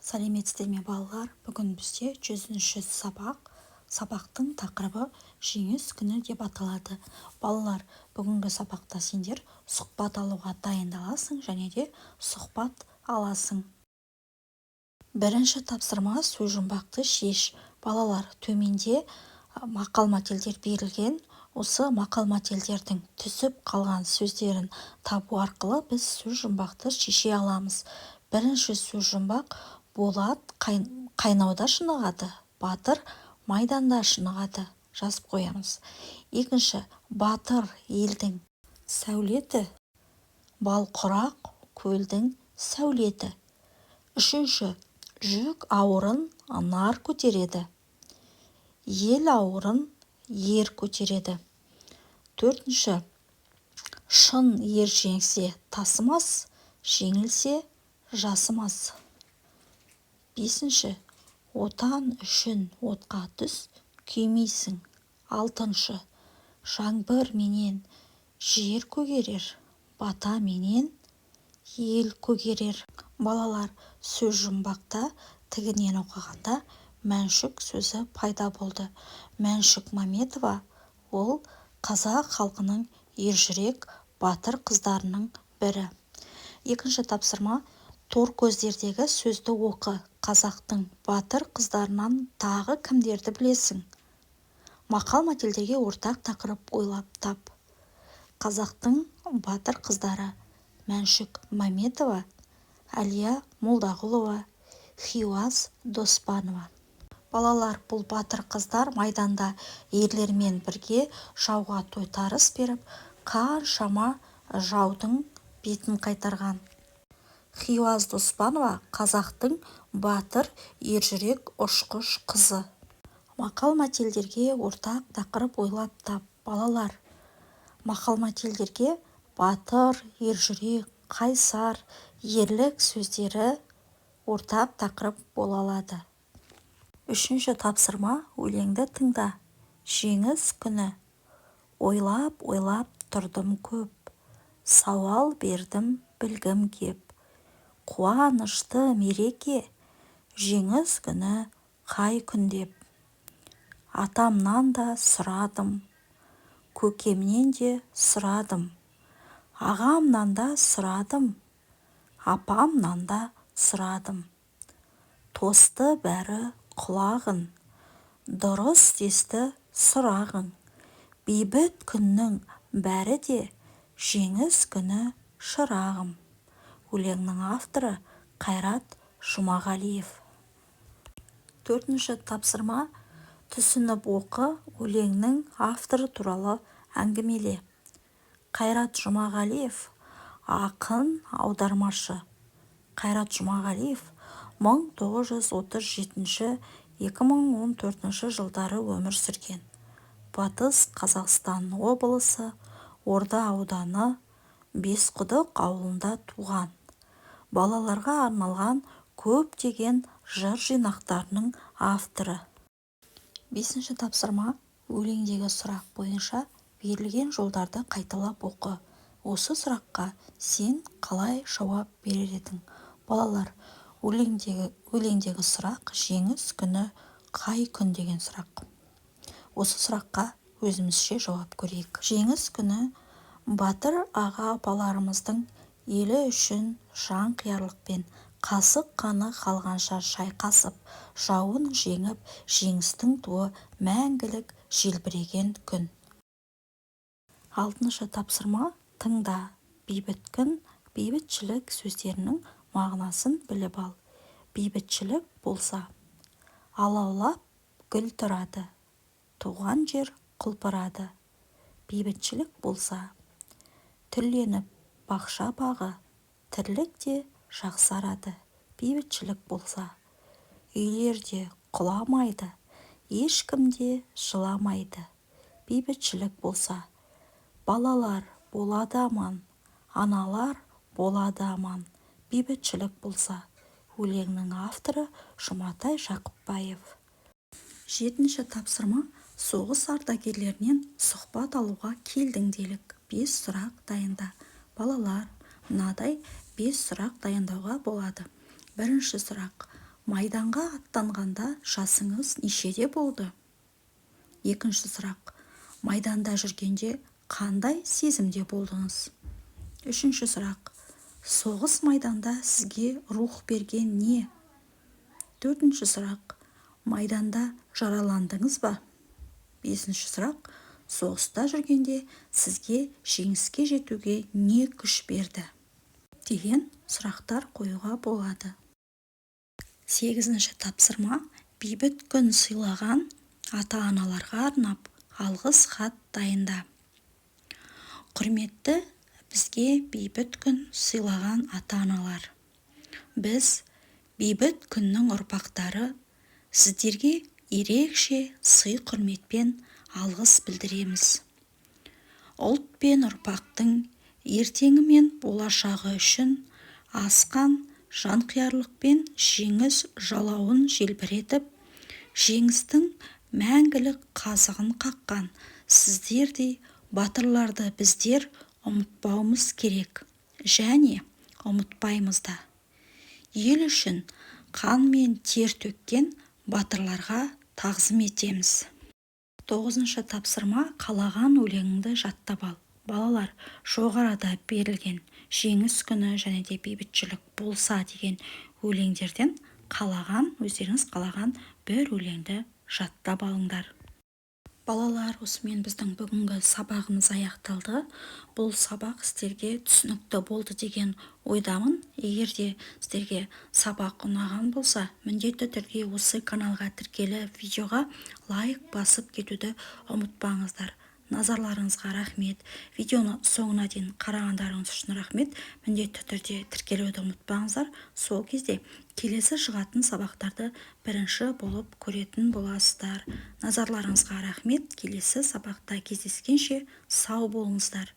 Сәлеметсіздер ме балалар? Бүгін бізде 100-ші сабақ. Сабақтың тақырыбы жеңіс күні деп аталады. Балалар, бүгінгі сабақта сендер сұхбат алуға дайындаласың және де сұхбат аласың. Бірінші тапсырма сөз жұмбақты шеш. Балалар, төменде мақал-мәтелдер берілген. Осы мақал-мәтелдердің түсіп қалған сөздерін табу арқылы біз сөз жұмбақты шеше аламыз. Бірінші сөз жұмбақ: Болат қайнауда шынығады, батыр майданда шынығады. Жазып қоямыз. Екінші: батыр елдің сәулеті, балқұрақ көлдің сәулеті. Үшінші: жүк ауырын нар көтереді, ел ауырын ер көтереді. Төртінші: шын ер жеңсе тасымас, жеңілсе жасымас. Бесінші: отан үшін отқа түс, күймейсің. Алтыншы: жаңбыр менен жер көгерер, бата менен ел көгерер. Балалар, сөз жұмбақта тігінен оқығанда Мәншүк сөзі пайда болды. Мәншүк Мәметова ол қазақ халқының ержүрек батыр қыздарының бірі. Екінші тапсырма: тор көздердегі сөзді оқы. Қазақтың батыр қыздарынан тағы кімдерді білесің? Мақал-мәтелдерге ортақ тақырып ойлап тап. Қазақтың батыр қыздары: Мәншүк Мәметова, Әлия Молдағұлова, Хиуаз Доспанова. Балалар, бұл батыр қыздар майданда ерлермен бірге жауға тойтарыс беріп, қаншама жаудың бетін қайтарған. Хиуаз Доспанова қазақтың батыр ержүрек ұшқыш қызы. Мақал-мәтелдерге ортақ тақырып ойлап тап. Балалар, мақал-мәтелдерге батыр, ержүрек, қайсар, ерлік сөздері ортақ тақырып бола алады. Үшінші тапсырма: өлеңді тыңда. Жеңіс күні. Ойлап тұрдым көп, сауал бердім білгім кеп. Қуанышты мереке, жеңіс күні қай күн деп. Атамнан да сұрадым, көкемнен де сұрадым, ағамнан да сұрадым, апамнан да сұрадым. Тосты бәрі құлағын, дұрыс десті сұрағың. Бейбіт күннің бәрі де жеңіс күні шырағым. Өлеңнің авторы Қайрат Жұмағалиев. Төртінші тапсырма: түсініп оқы, өлеңнің авторы туралы әңгімеле. Қайрат Жұмағалиев ақын, аудармашы. Қайрат Жұмағалиев 1937-2014 жылдары өмір сүрген. Батыс Қазақстан облысы Орда ауданы Бесқұдық ауылында туған. Балаларға арналған көптеген жыр жинақтарының авторы. Бесінші тапсырма: өлеңдегі сұрақ бойынша берілген жолдарды қайталап оқы. Осы сұраққа сен қалай жауап берер едің? Балалар, өлеңдегі сұрақ жеңіс күні қай күн деген сұрақ. Осы сұраққа өзімізше жауап көрейік. Жеңіс күні батыр аға-апаларымыздың елі үшін жан қиярлықпен қасық қаны қалғанша шайқасып, жауын жеңіп, жеңістің туы мәңгілік желбіреген күн. Алтыншы тапсырма: тыңда. Бейбіт күн, бейбітшілік сөздерінің мағынасын біліп ал. Бейбітшілік болса, алаулап гүл тұрады, туған жер құлпырады. Бейбітшілік болса, түрленіп бақша бағы, тірлік те жақсарады. Бейбітшілік болса, үйлерде құламайды, ешкімде жыламайды. Бейбітшілік болса, балалар болады аман, аналар болады аман. Бейбітшілік болса. Өлеңнің авторы Жұматай Жақыпбаев. Жетінші тапсырма: соғыс ардагерлерінен сұхбат алуға келдің делік. 5 сұрақ дайында. Балалар, мынадай 5 сұрақ дайындауға болады. Бірінші сұрақ: майданға аттанғанда жасыңыз нешеде болды? Екінші сұрақ. Майданда жүргенде қандай сезімде болдыңыз? Үшінші сұрақ. Соғыс майданда сізге рух берген не? Төртінші сұрақ. Майданда жараландыңыз ба? Бесінші сұрақ. Соғыста жүргенде сізге жеңіске жетуге не күш берді? Деген сұрақтар қоюға болады. Сегізінші тапсырма. Бейбіт күн сыйлаған ата-аналарға арнап алғыс хат дайында. Құрметті бізге бейбіт күн сыйлаған ата-аналар. Біз бейбіт күннің ұрпақтары сіздерге ерекше сый құрметпен алғыс білдіреміз. Ұлт пен ұрпақтың ертеңі мен болашағы үшін асқан жанқиярлықпен жеңіс жалауын желбіретіп, жеңістің мәңгілік қазығын қаққан сіздердей батырларды біздер ұмытпауымыз керек және ұмытпаймыз да. Ел үшін қан мен тер төккен батырларға тағзым етеміз. 9-шы тапсырма. Қалаған өлеңіңді жаттап ал. Балалар, жоғарыда берілген жеңіс күні және де бейбітшілік болса деген өлеңдерден өздеріңіз қалаған бір өлеңді жаттап алыңдар. Балалар, осымен біздің бүгінгі сабағымыз аяқталды. Бұл сабақ сіздерге түсінікті болды деген ойдамын. Егер де сіздерге сабақ ұнаған болса, міндетті түрде осы каналға тіркеліп видеоға лайк басып кетуді ұмытпаңыздар. Назарларыңызға рахмет. Видеоны соңына дейін қарағандарыңыз үшін рахмет. Міндетті түрде тіркелуді ұмытпаңыздар. Сол кезде келесі шығатын сабақтарды бірінші болып көретін боласыздар. Назарларыңызға рахмет. Келесі сабақта кездескенше сау болыңыздар.